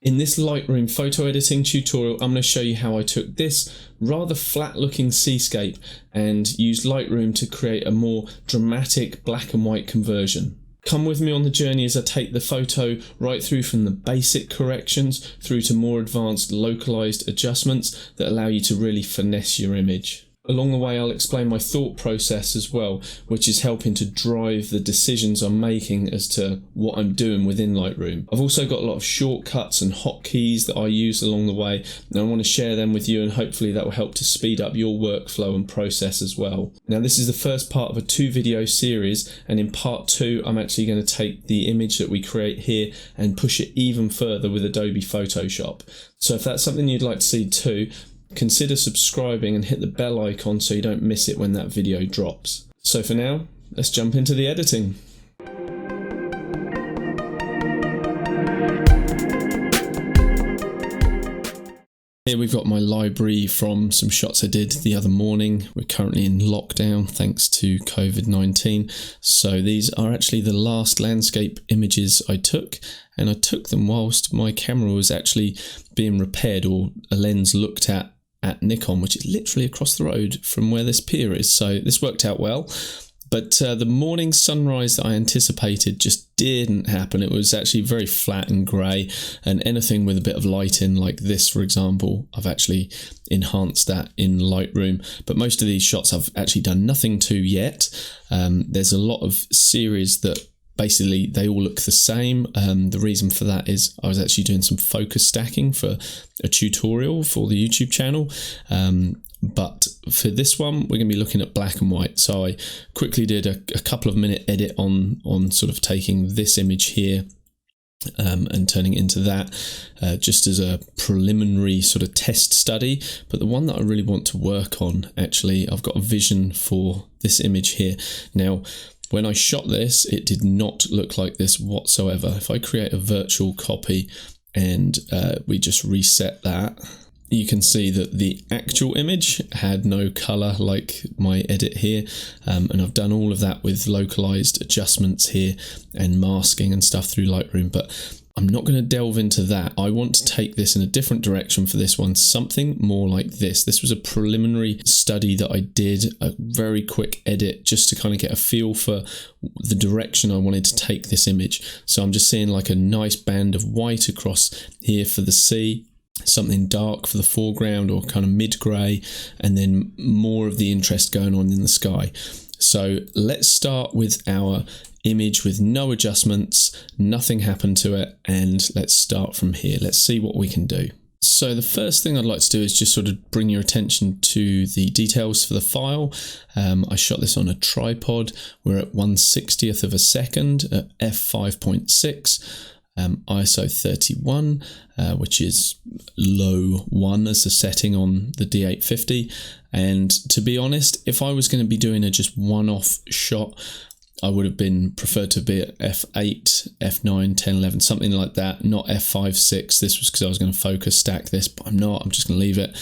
In this Lightroom photo editing tutorial, I'm going to show you how I took this rather flat looking seascape and used Lightroom to create a more dramatic black and white conversion. Come with me on the journey as I take the photo right through from the basic corrections through to more advanced localized adjustments that allow you to really finesse your image. Along the way, I'll explain my thought process as well, which is helping to drive the decisions I'm making as to what I'm doing within Lightroom. I've also got a lot of shortcuts and hotkeys that I use along the way, and I want to share them with you, and hopefully that will help to speed up your workflow and process as well. Now, this is the first part of a 2-video series, and in part 2, I'm actually going to take the image that we create here and push it even further with Adobe Photoshop. So if that's something you'd like to see too, consider subscribing and hit the bell icon so you don't miss it when that video drops. So for now, let's jump into the editing. Here we've got my library from some shots I did the other morning. We're currently in lockdown thanks to COVID-19. So these are actually the last landscape images I took, and I took them whilst my camera was actually being repaired, or a lens looked at Nikon, which is literally across the road from where this pier is. So this worked out well. But the morning sunrise that I anticipated just didn't happen. It was actually very flat and grey, and anything with a bit of light in, like this for example, I've actually enhanced that in Lightroom. But most of these shots I've actually done nothing to yet. There's a lot of series that basically they all look the same. The reason for that is I was actually doing some focus stacking for a tutorial for the YouTube channel. But for this one, we're going to be looking at black and white. So I quickly did a couple of minute edit on sort of taking this image here and turning it into that, just as a preliminary sort of test study. But the one that I really want to work on, actually, I've got a vision for this image here. Now, when I shot this, it did not look like this whatsoever. If I create a virtual copy and we just reset that, you can see that the actual image had no color like my edit here, and I've done all of that with localized adjustments here and masking and stuff through Lightroom, but I'm not going to delve into that. I want to take this in a different direction for this one, something more like this. This was a preliminary study that I did, a very quick edit just to kind of get a feel for the direction I wanted to take this image. So I'm just seeing like a nice band of white across here for the sea, something dark for the foreground or kind of mid-grey, and then more of the interest going on in the sky. So let's start with our image with no adjustments, nothing happened to it, and let's start from here. Let's see what we can do. So the first thing I'd like to do is just sort of bring your attention to the details for the file. I shot this on a tripod. We're at 1/60th of a second at f5.6. ISO 31, which is low 1 as the setting on the D850. And to be honest, if I was going to be doing a just one-off shot, I would have preferred to be at f8, f9, 10, 11, something like that, not f5, 6. This was because I was going to focus stack this, but I'm not. I'm just going to leave it.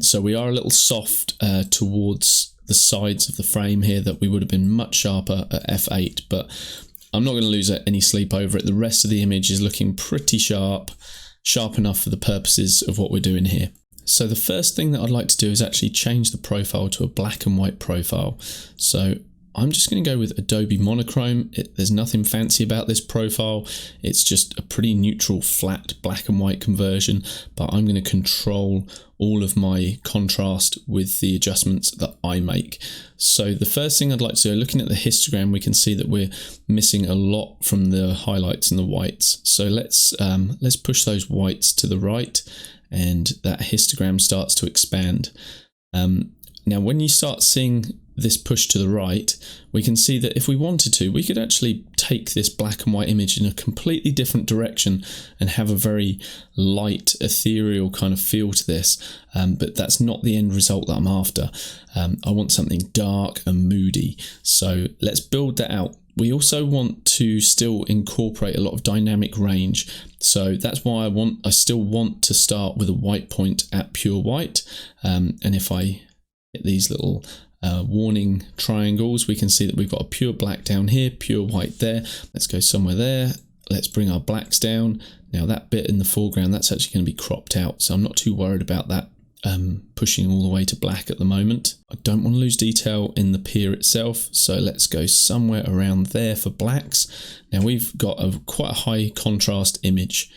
So we are a little soft towards the sides of the frame here, that we would have been much sharper at f8, but I'm not going to lose any sleep over it. The rest of the image is looking pretty sharp enough for the purposes of what we're doing here. So the first thing that I'd like to do is actually change the profile to a black and white profile. So I'm just going to go with Adobe Monochrome. There's nothing fancy about this profile. It's just a pretty neutral, flat black and white conversion, but I'm going to control all of my contrast with the adjustments that I make. So the first thing I'd like to do, looking at the histogram, we can see that we're missing a lot from the highlights and the whites. So let's push those whites to the right, and that histogram starts to expand. Now, when you start seeing this push to the right, we can see that if we wanted to, we could actually take this black and white image in a completely different direction and have a very light, ethereal kind of feel to this. But that's not the end result that I'm after. I want something dark and moody. So let's build that out. We also want to still incorporate a lot of dynamic range. So that's why I still want to start with a white point at pure white. And if I hit these little warning triangles, we can see that we've got a pure black down here, pure white there. Let's go somewhere there. Let's bring our blacks down. Now that bit in the foreground, that's actually going to be cropped out, so I'm not too worried about that pushing all the way to black at the moment. I don't want to lose detail in the pier itself, so let's go somewhere around there for blacks. Now we've got quite a high contrast image.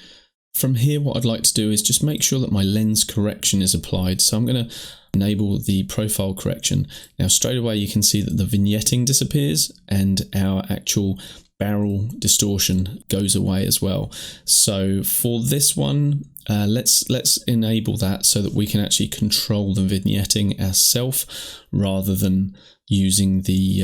From here, what I'd like to do is just make sure that my lens correction is applied. So I'm going to enable the profile correction. Now straight away you can see that the vignetting disappears and our actual barrel distortion goes away as well. So for this one, let's enable that so that we can actually control the vignetting ourselves rather than using the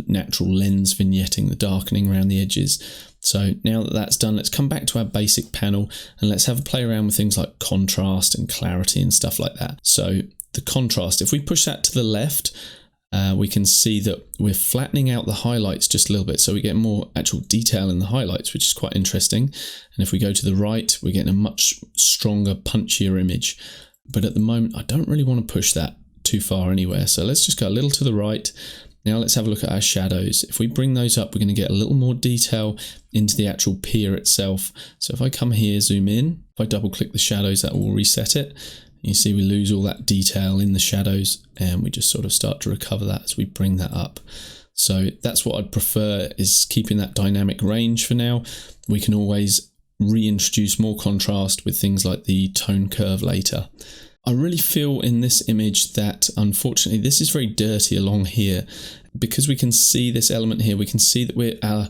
natural lens vignetting, the darkening around the edges. So now that that's done, let's come back to our basic panel and let's have a play around with things like contrast and clarity and stuff like that. So the contrast, if we push that to the left, we can see that we're flattening out the highlights just a little bit, so we get more actual detail in the highlights, which is quite interesting. And if we go to the right, we're getting a much stronger, punchier image. But at the moment, I don't really want to push that too far anywhere, so let's just go a little to the right. Now let's have a look at our shadows. If we bring those up, we're going to get a little more detail into the actual pier itself. So if I come here, zoom in, if I double click the shadows, that will reset it. You see we lose all that detail in the shadows, and we just sort of start to recover that as we bring that up. So that's what I'd prefer, is keeping that dynamic range for now. We can always reintroduce more contrast with things like the tone curve later. I really feel in this image that unfortunately this is very dirty along here, because we can see this element here. We can see that our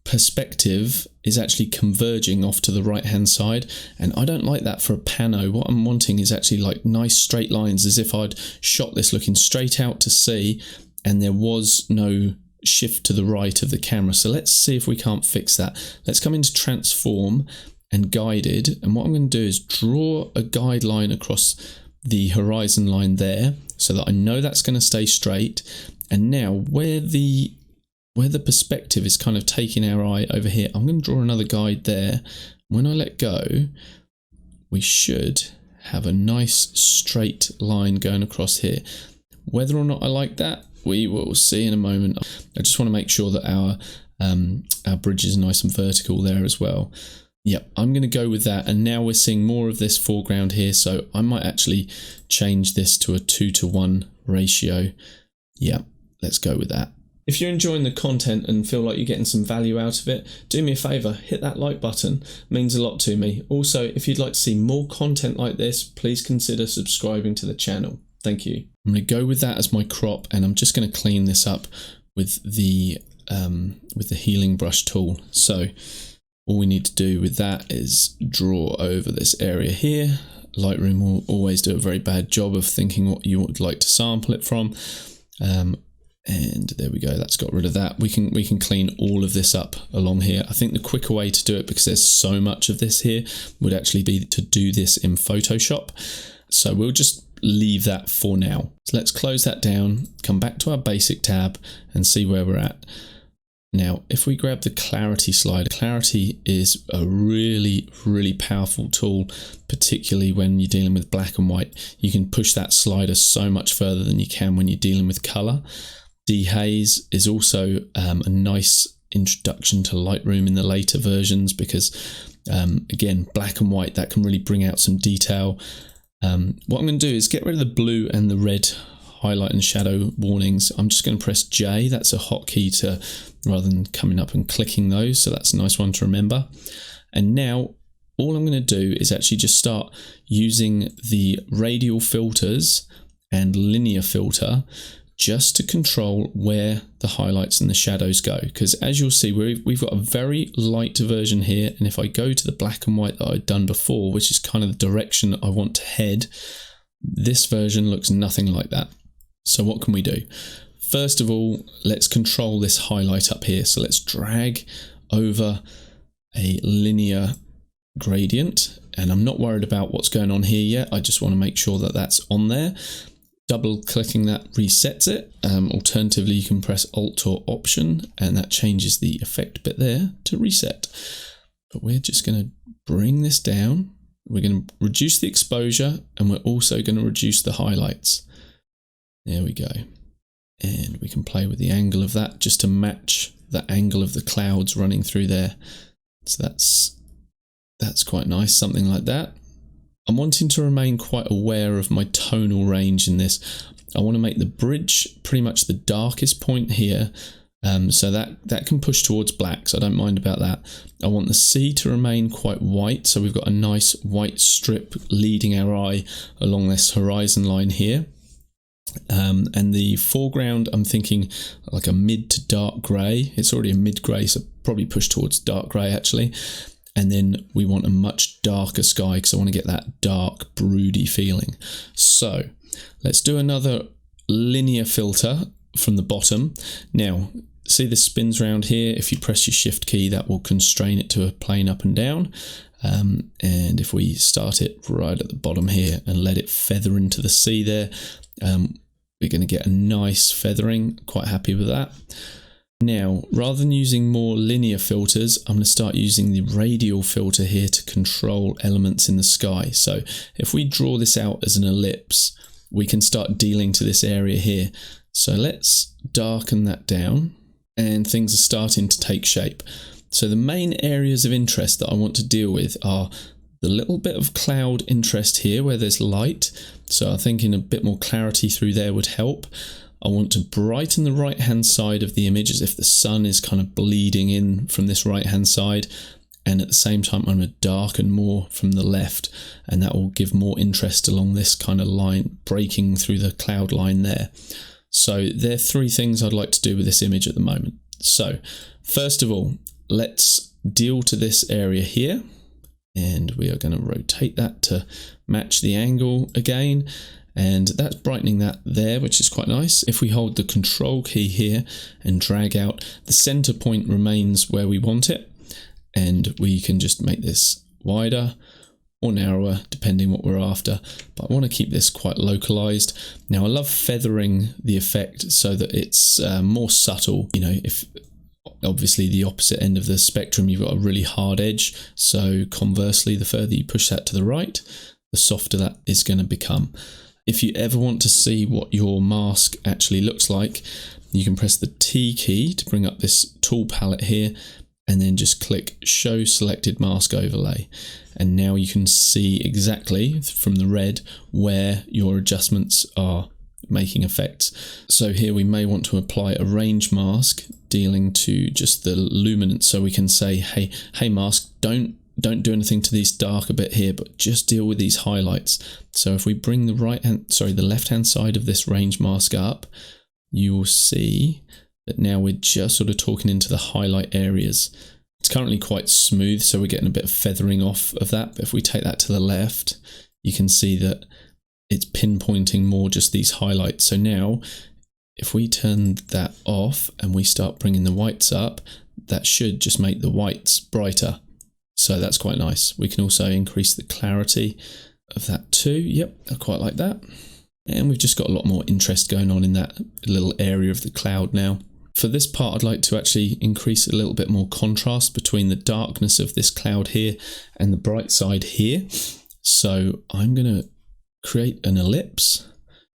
perspective is actually converging off to the right hand side, and I don't like that for a pano. What I'm wanting is actually like nice straight lines, as if I'd shot this looking straight out to sea and there was no shift to the right of the camera. So let's see if we can't fix that. Let's come into transform and guided, and what I'm going to do is draw a guideline across the horizon line there so that I know that's going to stay straight. And now where the perspective is kind of taking our eye over here, I'm going to draw another guide there. When I let go, we should have a nice straight line going across here. Whether or not I like that, we will see in a moment. I just want to make sure that our bridge is nice and vertical there as well. Yep, I'm going to go with that. And now we're seeing more of this foreground here, so I might actually change this to a 2:1 ratio. Yep, let's go with that. If you're enjoying the content and feel like you're getting some value out of it, do me a favour, hit that like button. It means a lot to me. Also, if you'd like to see more content like this, please consider subscribing to the channel. Thank you. I'm going to go with that as my crop, and I'm just going to clean this up with the healing brush tool. So all we need to do with that is draw over this area here. Lightroom will always do a very bad job of thinking what you would like to sample it from. And there we go, that's got rid of that. We can clean all of this up along here. I think the quicker way to do it, because there's so much of this here, would actually be to do this in Photoshop. So we'll just leave that for now. So let's close that down, come back to our basic tab and see where we're at. Now, if we grab the clarity slider, clarity is a really, really powerful tool, particularly when you're dealing with black and white. You can push that slider so much further than you can when you're dealing with color. Dehaze is also a nice introduction to Lightroom in the later versions, because again, black and white, that can really bring out some detail. What I'm going to do is get rid of the blue and the red highlight and shadow warnings. I'm just going to press J. That's a hotkey to, rather than coming up and clicking those, so that's a nice one to remember. And now all I'm going to do is actually just start using the radial filters and linear filter just to control where the highlights and the shadows go, because as you'll see, we've got a very light version here, and if I go to the black and white that I'd done before, which is kind of the direction I want to head, this version looks nothing like that. So what can we do? First of all, let's control this highlight up here. So let's drag over a linear gradient, and I'm not worried about what's going on here yet. I just want to make sure that that's on there. Double clicking that resets it. Alternatively, you can press Alt or Option, and that changes the effect bit there to reset. But we're just going to bring this down. We're going to reduce the exposure, and we're also going to reduce the highlights. There we go. And we can play with the angle of that just to match the angle of the clouds running through there. So That's quite nice, something like that. I'm wanting to remain quite aware of my tonal range in this. I want to make the bridge pretty much the darkest point here, so that can push towards black, so I don't mind about that. I want the sea to remain quite white, so we've got a nice white strip leading our eye along this horizon line here. And the foreground, I'm thinking like a mid to dark grey. It's already a mid grey, so probably push towards dark grey actually. And then we want a much darker sky because I want to get that dark, broody feeling. So let's do another linear filter from the bottom. Now, see this spins around here. If you press your shift key, that will constrain it to a plane up and down. And if we start it right at the bottom here and let it feather into the sea there, we're going to get a nice feathering. Quite happy with that. Now, rather than using more linear filters, I'm going to start using the radial filter here to control elements in the sky. So if we draw this out as an ellipse, we can start dealing to this area here. So let's darken that down, and things are starting to take shape. So the main areas of interest that I want to deal with are the little bit of cloud interest here where there's light. So I'm thinking a bit more clarity through there would help. I want to brighten the right hand side of the image as if the sun is kind of bleeding in from this right hand side, and at the same time I'm going to darken more from the left, and that will give more interest along this kind of line breaking through the cloud line there. So there are three things I'd like to do with this image at the moment. So first of all, let's deal to this area here, and we are going to rotate that to match the angle again. And that's brightening that there, which is quite nice. If we hold the control key here and drag out, the center point remains where we want it. And we can just make this wider or narrower, depending what we're after. But I want to keep this quite localized. Now, I love feathering the effect so that it's more subtle. You know, if obviously the opposite end of the spectrum, you've got a really hard edge. So conversely, the further you push that to the right, the softer that is going to become. If you ever want to see what your mask actually looks like, you can press the T key to bring up this tool palette here, and then just click Show Selected Mask Overlay. And now you can see exactly from the red where your adjustments are making effects. So here we may want to apply a range mask dealing to just the luminance. So we can say, hey mask, don't do anything to these darker bit here, but just deal with these highlights. So if we bring the the left hand side of this range mask up, you will see that now we're just sort of talking into the highlight areas. It's currently quite smooth, so we're getting a bit of feathering off of that. But if we take that to the left, you can see that it's pinpointing more just these highlights. So now if we turn that off and we start bringing the whites up, that should just make the whites brighter. So that's quite nice. We can also increase the clarity of that too. Yep, I quite like that. And we've just got a lot more interest going on in that little area of the cloud now. For this part, I'd like to actually increase a little bit more contrast between the darkness of this cloud here and the bright side here. So I'm going to create an ellipse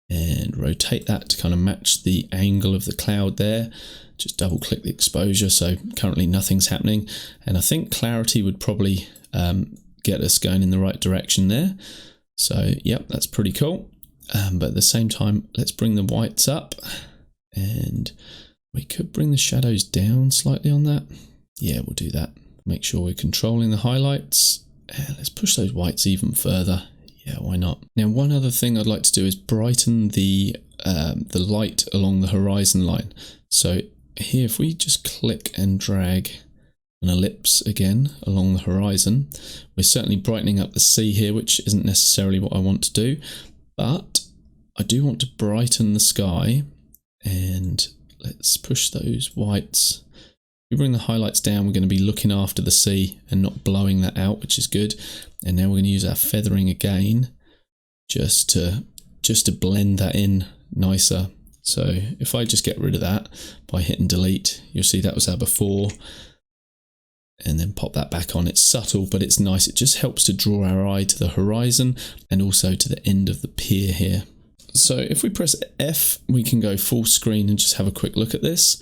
and rotate that to kind of match the angle of the cloud there. Just double click the exposure, so currently nothing's happening, and I think clarity would probably get us going in the right direction there. So yep, that's pretty cool. But at the same time, let's bring the whites up, and we could bring the shadows down slightly on that. Yeah, we'll do that. Make sure we're controlling the highlights, and let's push those whites even further. Yeah, why not? Now, one other thing I'd like to do is brighten the light along the horizon line. So here, if we just click and drag an ellipse again along the horizon, we're certainly brightening up the sea here, which isn't necessarily what I want to do, but I do want to brighten the sky, and let's push those whites. If we bring the highlights down, we're going to be looking after the sea and not blowing that out, which is good. And now we're going to use our feathering again just to blend that in nicer. So if I just get rid of that by hitting delete, you'll see that was our before, and then pop that back on. It's subtle, but it's nice. It just helps to draw our eye to the horizon and also to the end of the pier here. So if we press F, we can go full screen and just have a quick look at this.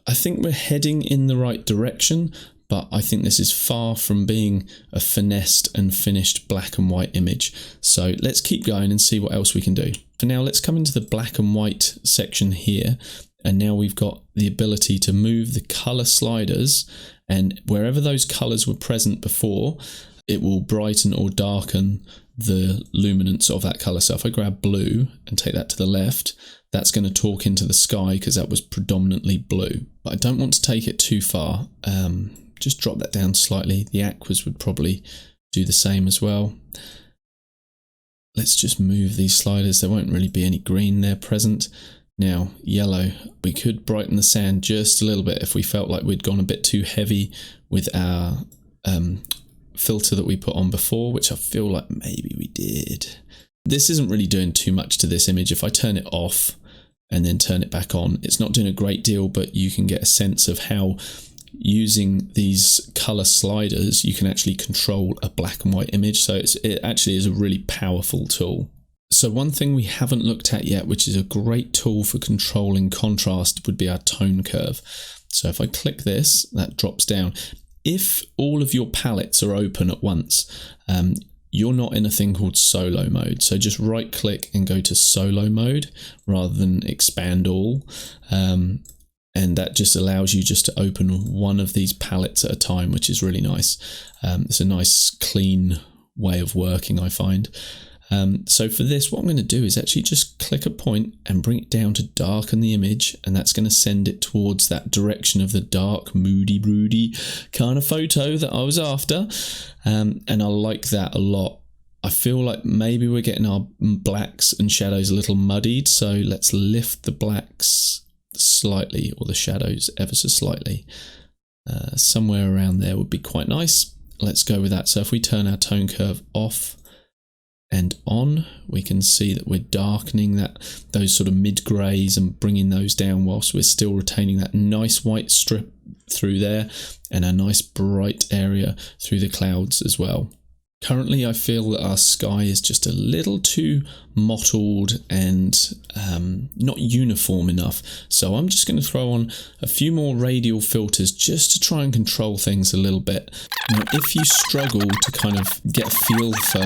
I think we're heading in the right direction, but I think this is far from being a finessed and finished black and white image. So let's keep going and see what else we can do. For now, let's come into the black and white section here. And now we've got the ability to move the color sliders, and wherever those colors were present before, it will brighten or darken the luminance of that color. So if I grab blue and take that to the left, that's going to talk into the sky because that was predominantly blue. But I don't want to take it too far. Just drop that down slightly. The aquas would probably do the same as well. Let's just move these sliders. There won't really be any green there present. Now, yellow, we could brighten the sand just a little bit if we felt like we'd gone a bit too heavy with our filter that we put on before, which I feel like maybe we did. This isn't really doing too much to this image. If I turn it off and then turn it back on, it's not doing a great deal, but you can get a sense of how using these color sliders, you can actually control a black and white image. So it actually is a really powerful tool. So one thing we haven't looked at yet, which is a great tool for controlling contrast, would be our tone curve. So if I click this, that drops down. If all of your palettes are open at once, you're not in a thing called solo mode. So just right click and go to solo mode rather than expand all. And that just allows you just to open one of these palettes at a time, which is really nice. It's a nice clean way of working, I find. So for this, what I'm going to do is actually just click a point and bring it down to darken the image, and that's going to send it towards that direction of the dark, moody, broody kind of photo that I was after. And I like that a lot. I feel like maybe we're getting our blacks and shadows a little muddied, so let's lift the blacks slightly, or the shadows ever so slightly. Somewhere around there would be quite nice. Let's go with that. So if we turn our tone curve off and on, we can see that we're darkening those sort of mid-greys and bringing those down whilst we're still retaining that nice white strip through there and a nice bright area through the clouds as well. Currently, I feel that our sky is just a little too mottled and not uniform enough. So I'm just going to throw on a few more radial filters just to try and control things a little bit. Now, if you struggle to kind of get a feel for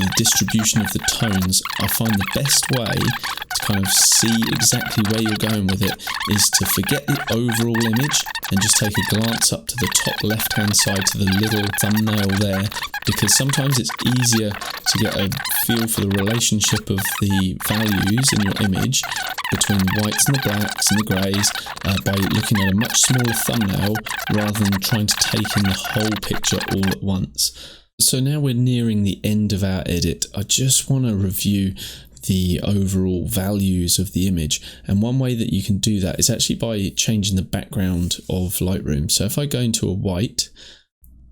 the distribution of the tones, I find the best way to kind of see exactly where you're going with it is to forget the overall image and just take a glance up to the top left-hand side to the little thumbnail there, because sometimes it's easier to get a feel for the relationship of the values in your image between the whites and the blacks and the greys by looking at a much smaller thumbnail rather than trying to take in the whole picture all at once. So now we're nearing the end of our edit. I just want to review the overall values of the image, and one way that you can do that is actually by changing the background of Lightroom. So if I go into a white,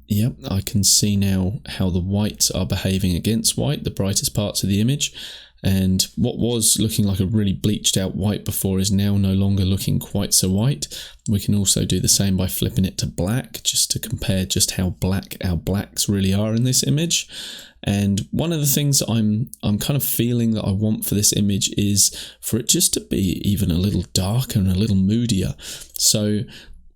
yep, I can see now how the whites are behaving against white, the brightest parts of the image. And what was looking like a really bleached out white before is now no longer looking quite so white. We can also do the same by flipping it to black, just to compare just how black our blacks really are in this image. And one of the things I'm kind of feeling that I want for this image is for it just to be even a little darker and a little moodier. So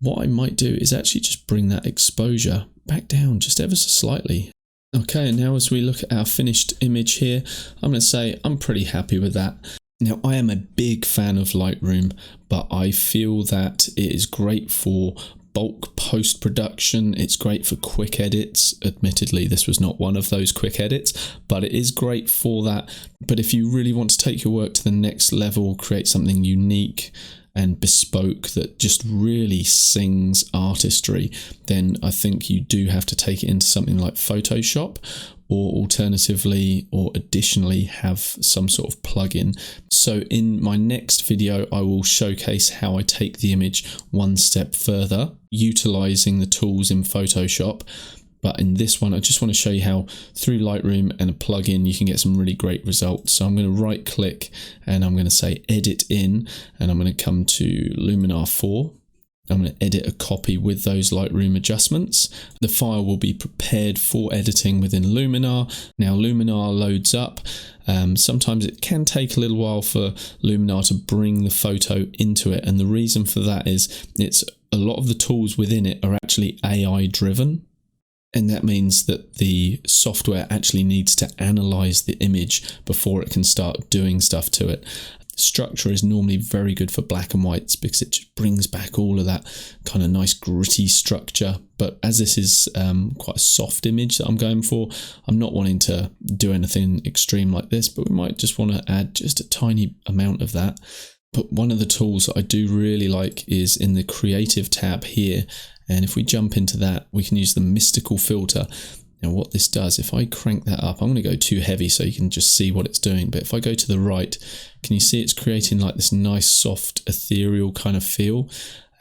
what I might do is actually just bring that exposure back down just ever so slightly. Okay, and now as we look at our finished image here, I'm going to say I'm pretty happy with that. Now, I am a big fan of Lightroom, but I feel that it is great for bulk post-production. It's great for quick edits. Admittedly, this was not one of those quick edits, but it is great for that. But if you really want to take your work to the next level, create something unique and bespoke that just really sings artistry, then I think you do have to take it into something like Photoshop, or alternatively or additionally have some sort of plugin. So in my next video, I will showcase how I take the image one step further, utilizing the tools in Photoshop. But in this one, I just want to show you how through Lightroom and a plugin, you can get some really great results. So I'm going to right click and I'm going to say edit in, and I'm going to come to Luminar 4. I'm going to edit a copy with those Lightroom adjustments. The file will be prepared for editing within Luminar. Now Luminar loads up. Sometimes it can take a little while for Luminar to bring the photo into it. And the reason for that is it's a lot of the tools within it are actually AI driven. And that means that the software actually needs to analyze the image before it can start doing stuff to it. Structure is normally very good for black and whites because it just brings back all of that kind of nice gritty structure. But as this is quite a soft image that I'm going for, I'm not wanting to do anything extreme like this, but we might just want to add just a tiny amount of that. But one of the tools that I do really like is in the creative tab here. And if we jump into that, we can use the mystical filter. Now what this does, if I crank that up, I'm going to go too heavy so you can just see what it's doing. But if I go to the right, can you see it's creating like this nice, soft, ethereal kind of feel?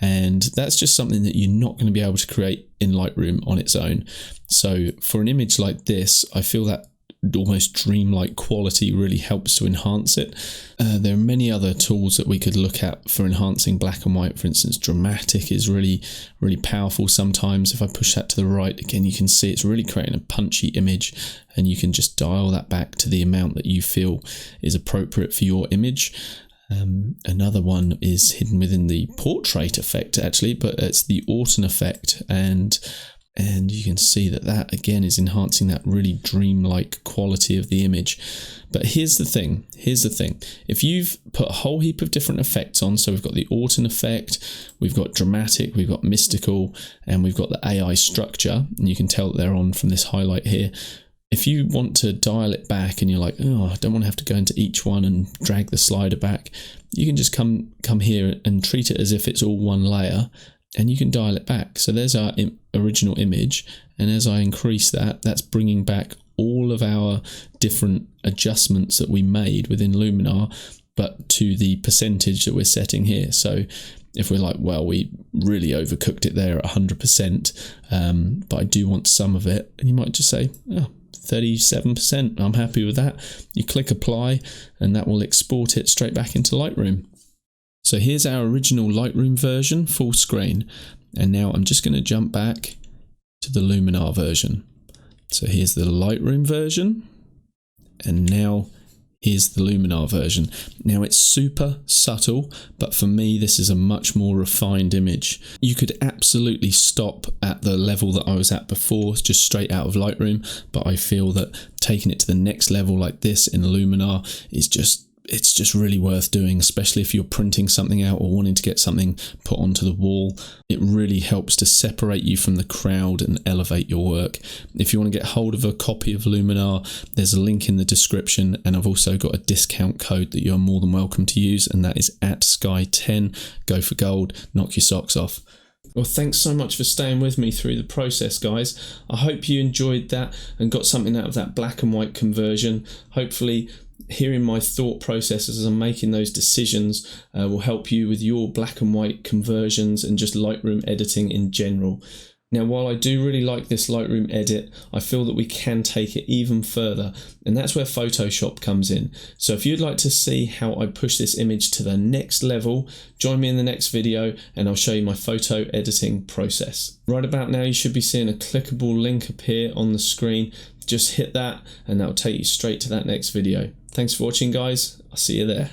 And that's just something that you're not going to be able to create in Lightroom on its own. So for an image like this, I feel that almost dreamlike quality really helps to enhance it. There are many other tools that we could look at for enhancing black and white. For instance, dramatic is really powerful sometimes. If I push that to the right, again, you can see it's really creating a punchy image, and you can just dial that back to the amount that you feel is appropriate for your image. Another one is hidden within the portrait effect actually, but it's the Orton Effect, and you can see that again is enhancing that really dreamlike quality of the image. But here's the thing, if you've put a whole heap of different effects on, so we've got the Orton Effect, we've got dramatic, we've got mystical, and we've got the AI structure, and you can tell that they're on from this highlight here. If you want to dial it back and you're like, oh, I don't want to have to go into each one and drag the slider back, you can just come here and treat it as if it's all one layer, and you can dial it back. So there's our original image, and as I increase that, that's bringing back all of our different adjustments that we made within Luminar, but to the percentage that we're setting here. So if we're like, well, we really overcooked it there at 100%, but I do want some of it, and you might just say, oh, 37%, I'm happy with that. You click apply, and that will export it straight back into Lightroom. So here's our original Lightroom version, full screen. And now I'm just going to jump back to the Luminar version. So here's the Lightroom version. And now here's the Luminar version. Now it's super subtle, but for me, this is a much more refined image. You could absolutely stop at the level that I was at before, just straight out of Lightroom. But I feel that taking it to the next level like this in Luminar is it's just really worth doing, especially if you're printing something out or wanting to get something put onto the wall. It really helps to separate you from the crowd and elevate your work. If you want to get hold of a copy of Luminar, there's a link in the description, and I've also got a discount code that you're more than welcome to use, and that is @Sky10. Go for gold, knock your socks off. Well, thanks so much for staying with me through the process, guys. I hope you enjoyed that and got something out of that black and white conversion. Hopefully hearing my thought processes as I'm making those decisions will help you with your black and white conversions and just Lightroom editing in general. Now, while I do really like this Lightroom edit, I feel that we can take it even further, and that's where Photoshop comes in. So if you'd like to see how I push this image to the next level, join me in the next video and I'll show you my photo editing process. Right about now, you should be seeing a clickable link appear on the screen. Just hit that and that'll take you straight to that next video. Thanks for watching, guys. I'll see you there.